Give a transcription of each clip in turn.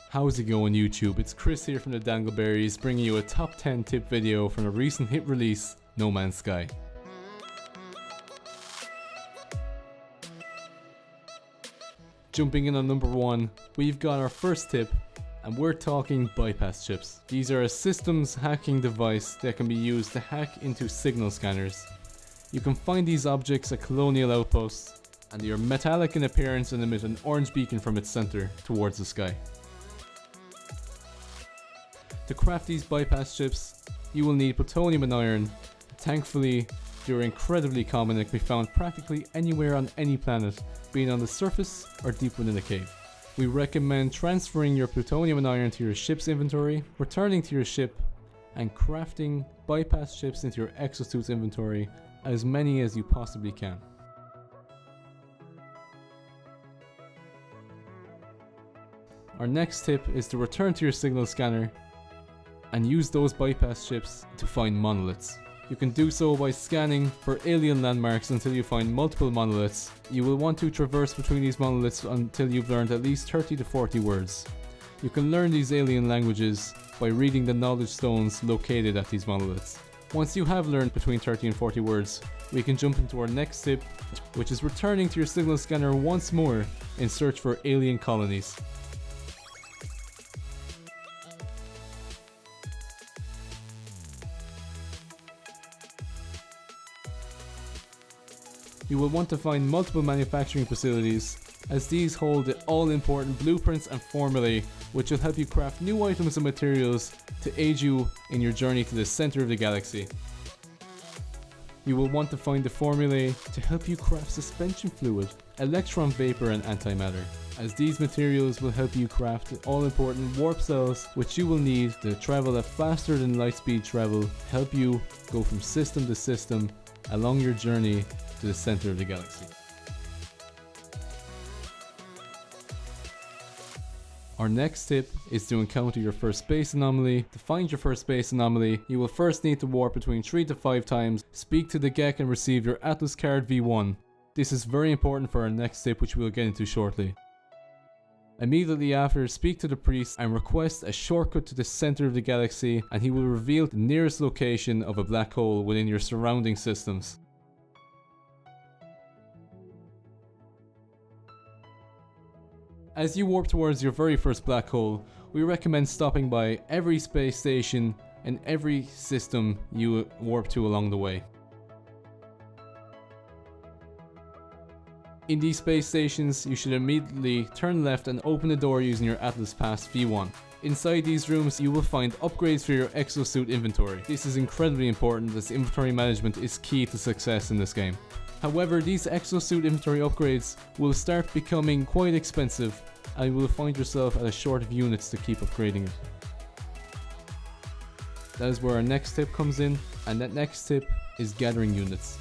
How's it going YouTube? It's Chris here from the Dangleberries, bringing you a top 10 tip video from a recent hit release, No Man's Sky. Jumping in on number 1, we've got our first tip, and we're talking bypass chips. These are a systems hacking device that can be used to hack into signal scanners. You can find these objects at colonial outposts, and they are metallic in appearance and emit an orange beacon from its center towards the sky. To craft these bypass chips, you will need plutonium and iron. Thankfully, they are incredibly common and can be found practically anywhere on any planet, be it on the surface or deep within a cave. We recommend transferring your plutonium and iron to your ship's inventory, returning to your ship, and crafting bypass chips into your exosuit's inventory, as many as you possibly can. Our next tip is to return to your signal scanner and use those bypass chips to find monoliths. You can do so by scanning for alien landmarks until you find multiple monoliths. You will want to traverse between these monoliths until you've learned at least 30 to 40 words. You can learn these alien languages by reading the knowledge stones located at these monoliths. Once you have learned between 30 and 40 words, we can jump into our next tip, which is returning to your signal scanner once more in search for alien colonies. You will want to find multiple manufacturing facilities, as these hold the all-important blueprints and formulae which will help you craft new items and materials to aid you in your journey to the center of the galaxy. You will want to find the formulae to help you craft suspension fluid, electron vapor and antimatter, as these materials will help you craft the all-important warp cells which you will need to travel at faster than light speed travel, help you go from system to system along your journey to the center of the galaxy. Our next tip is to encounter your first space anomaly. To find your first space anomaly, you will first need to warp between 3 to 5 times, speak to the Gek and receive your Atlas card V1. This is very important for our next tip, which we will get into shortly. Immediately after, speak to the priest and request a shortcut to the center of the galaxy, and he will reveal the nearest location of a black hole within your surrounding systems. As you warp towards your very first black hole, we recommend stopping by every space station and every system you warp to along the way. In these space stations, you should immediately turn left and open the door using your Atlas Pass V1. Inside these rooms, you will find upgrades for your exosuit inventory. This is incredibly important as inventory management is key to success in this game. However, these exosuit inventory upgrades will start becoming quite expensive, and you will find yourself at a short of units to keep upgrading it. That is where our next tip comes in, and that next tip is gathering units.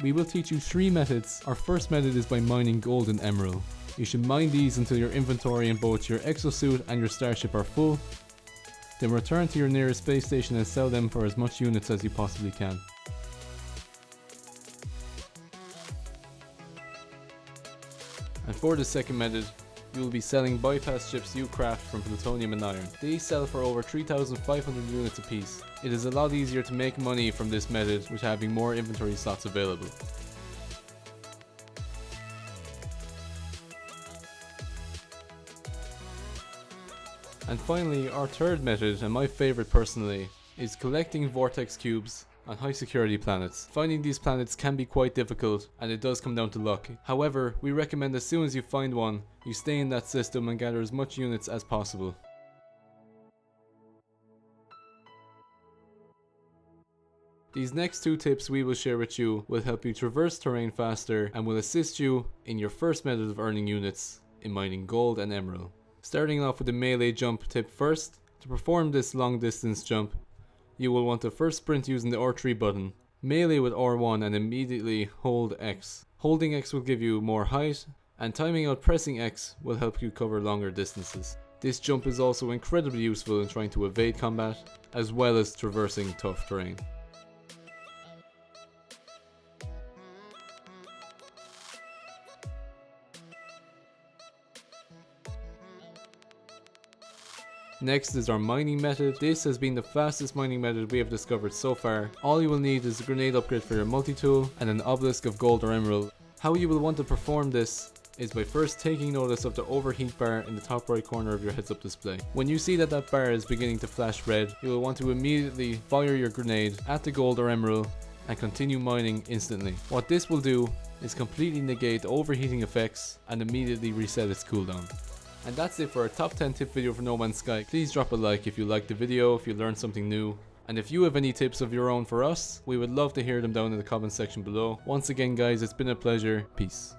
We will teach you 3 methods. Our first method is by mining gold and emerald. You should mine these until your inventory in both your exosuit and your starship are full. Then return to your nearest space station and sell them for as much units as you possibly can. And for the second method, you will be selling bypass chips you craft from plutonium and iron. These sell for over 3,500 units apiece. It is a lot easier to make money from this method with having more inventory slots available. And finally, our third method, and my favourite personally, is collecting vortex cubes on high security planets. Finding these planets can be quite difficult, and it does come down to luck. However, we recommend as soon as you find one, you stay in that system and gather as much units as possible. These next 2 tips we will share with you will help you traverse terrain faster and will assist you in your first method of earning units in mining gold and emerald. Starting off with the melee jump tip first, to perform this long distance jump, you will want to first sprint using the R3 button, melee with R1 and immediately hold X. Holding X will give you more height, and timing out pressing X will help you cover longer distances. This jump is also incredibly useful in trying to evade combat, as well as traversing tough terrain. Next is our mining method. This has been the fastest mining method we have discovered so far. All you will need is a grenade upgrade for your multi-tool and an obelisk of gold or emerald. How you will want to perform this is by first taking notice of the overheat bar in the top right corner of your heads up display. When you see that that bar is beginning to flash red, you will want to immediately fire your grenade at the gold or emerald and continue mining instantly. What this will do is completely negate the overheating effects and immediately reset its cooldown. And that's it for our top 10 tip video for No Man's Sky. Please drop a like if you liked the video, if you learned something new. And if you have any tips of your own for us, we would love to hear them down in the comment section below. Once again guys, it's been a pleasure. Peace.